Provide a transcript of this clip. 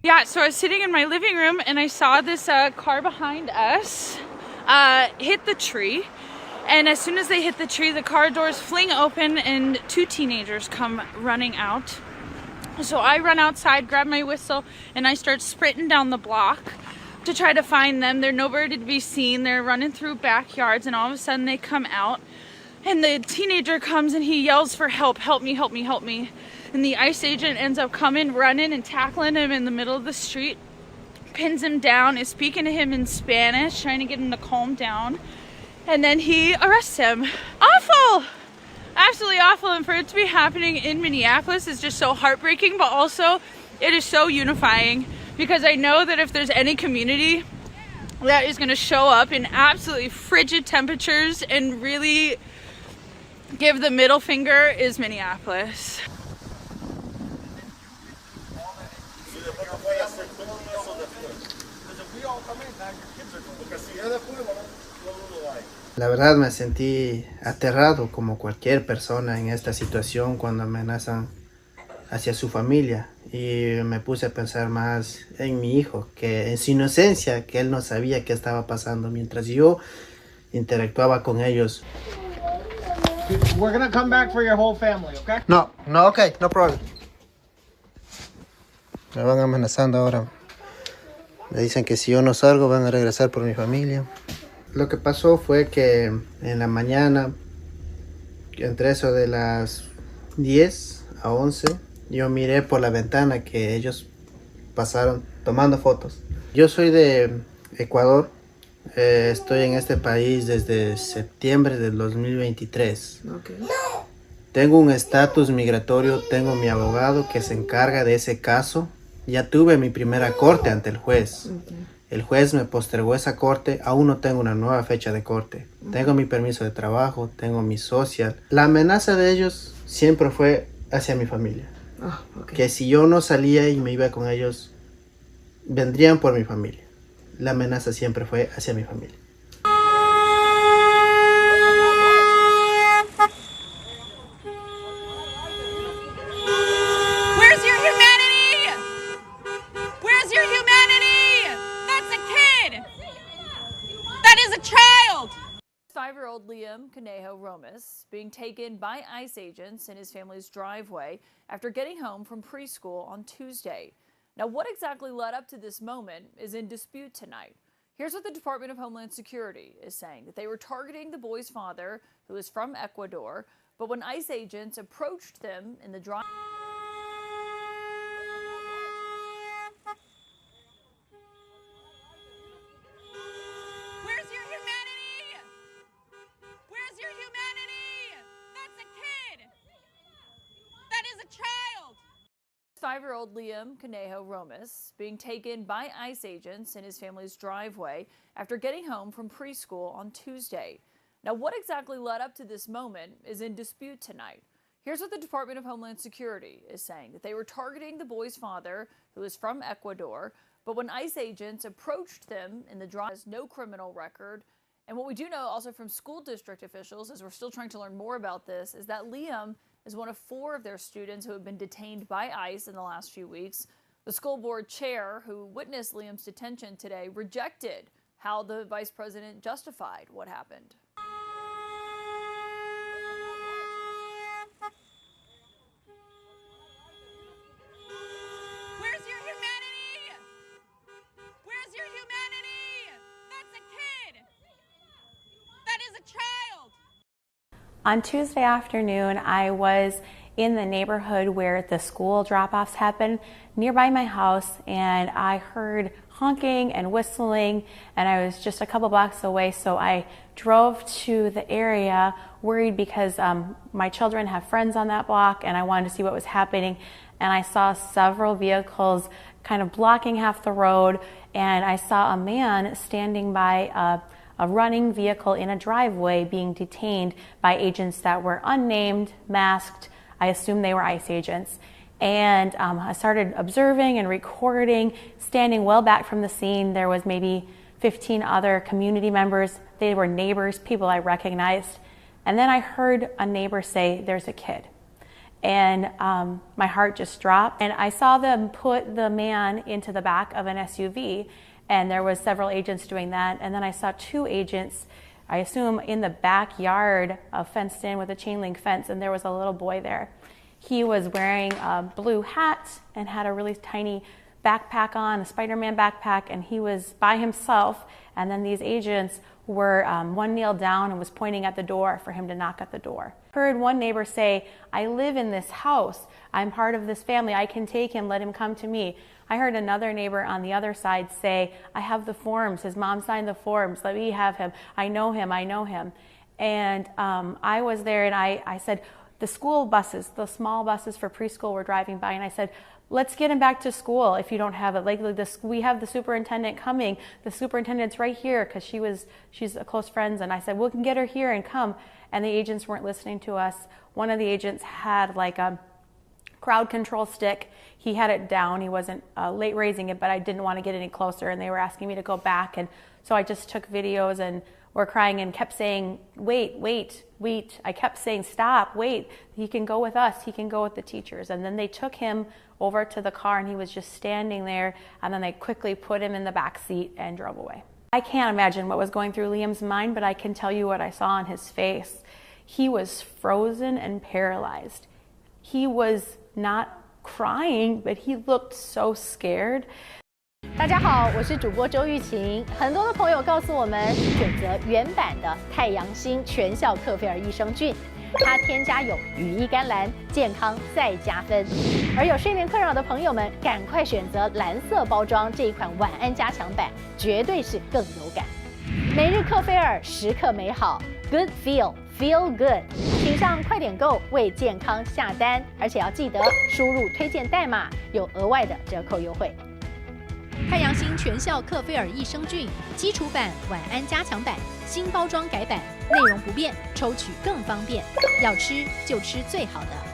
Yeah, so I was sitting in my living room and I saw this car behind us hit the tree. And as soon as they hit the tree, the car doors fling open and two teenagers come running out. So I run outside, grab my whistle, and I start sprinting down the block to try to find them. They're nowhere to be seen. They're running through backyards, and all of a sudden they come out. And the teenager comes and he yells for help, help me, help me, help me. And the ICE agent ends up coming, running and tackling him in the middle of the street, pins him down, is speaking to him in Spanish, trying to get him to calm down. And then he arrests him. Awful! Absolutely awful. And for it to be happening in Minneapolis is just so heartbreaking, but also it is so unifying, because I know that if there's any community that is going to show up in absolutely frigid temperatures and really give the middle finger, is Minneapolis. La verdad me sentí aterrado como cualquier persona en esta situación cuando amenazan hacia su familia, y me puse a pensar más en mi hijo, que en su inocencia, que él no sabía qué estaba pasando mientras yo interactuaba con ellos. We're gonna come back for your whole family, okay? No, okay, no problem. Me van amenazando ahora. Me dicen que si yo no salgo van a regresar por mi familia. Lo que pasó fue que en la mañana, entre eso de las 10 a 11, yo miré por la ventana que ellos pasaron tomando fotos. Yo soy de Ecuador, estoy en este país desde septiembre del 2023. Okay. Tengo un estatus migratorio, tengo mi abogado que se encarga de ese caso. Ya tuve mi primera corte ante el juez. Okay. El juez me postergó esa corte, aún no tengo una nueva fecha de corte. Tengo mi permiso de trabajo, tengo mi social. La amenaza de ellos siempre fue hacia mi familia. Okay. Que si yo no salía y me iba con ellos, vendrían por mi familia. La amenaza siempre fue hacia mi familia. Five-year-old Liam Conejo Romas being taken by ICE agents in his family's driveway after getting home from preschool on Tuesday. Now, what exactly led up to this moment is in dispute tonight. Here's what the Department of Homeland Security is saying, that they were targeting the boy's father, who is from Ecuador, but when ICE agents approached them in the drive... Five-year-old Liam Conejo Romas being taken by ICE agents in his family's driveway after getting home from preschool on Tuesday. Now, what exactly led up to this moment is in dispute tonight. Here's what the Department of Homeland Security is saying, that they were targeting the boy's father, who is from Ecuador, but when ICE agents approached them in the drive, has no criminal record. And what we do know also from school district officials, as we're still trying to learn more about this, is that Liam is one of 4 of their students who have been detained by ICE in the last few weeks. The school board chair, who witnessed Liam's detention today, rejected how the vice president justified what happened. Where's your humanity? Where's your humanity? That's a kid. That is a child. On Tuesday afternoon, I was in the neighborhood where the school drop-offs happen, nearby my house, and I heard honking and whistling, and I was just a couple blocks away, so I drove to the area worried because my children have friends on that block, and I wanted to see what was happening, and I saw several vehicles kind of blocking half the road, and I saw a man standing by a running vehicle in a driveway being detained by agents that were unnamed, masked. I assume they were ICE agents. And I started observing and recording, standing well back from the scene. There was maybe 15 other community members. They were neighbors, people I recognized. And then I heard a neighbor say, "There's a kid." and my heart just dropped. And I saw them put the man into the back of an SUV, and there was several agents doing that. And then I saw 2 agents, I assume in the backyard, fenced in with a chain link fence, and there was a little boy there. He was wearing a blue hat and had a really tiny backpack on, a Spider-Man backpack, and he was by himself. And then these agents were, one kneeled down and was pointing at the door for him to knock at the door. Heard one neighbor say, "I live in this house. I'm part of this family. I can take him, let him come to me." I heard another neighbor on the other side say, "I have the forms. His mom signed the forms. Let me have him. I know him. I know him." And I was there, and I said, the school buses, the small buses for preschool were driving by, and I said, "Let's get him back to school if you don't have it. Like this, we have the superintendent coming. The superintendent's right here," because she's a close friend. And I said, "We can get her here and come." And the agents weren't listening to us. One of the agents had like a crowd control stick. He had it down. He wasn't late raising it, but I didn't want to get any closer, and they were asking me to go back. And so I just took videos and were crying and kept saying, "Wait, wait, wait." I kept saying, "Stop, wait. He can go with us. He can go with the teachers." And then they took him over to the car, and he was just standing there, and then they quickly put him in the back seat and drove away. I can't imagine what was going through Liam's mind, but I can tell you what I saw on his face. He was frozen and paralyzed. He was not crying, but he looked so scared. 大家好，我是主播周玉琴。很多的朋友告诉我们，选择原版的太阳星全效克菲尔益生菌，它添加有羽衣甘蓝，健康再加分。而有睡眠困扰的朋友们，赶快选择蓝色包装这一款晚安加强版，绝对是更有感。每日克菲尔，时刻美好 ，Good Feel Good， 请上快点购为健康下单，而且要记得输入推荐代码，有额外的折扣优惠。太阳星全效克菲尔益生菌基础版、晚安加强版，新包装改版，内容不变，抽取更方便。要吃就吃最好的。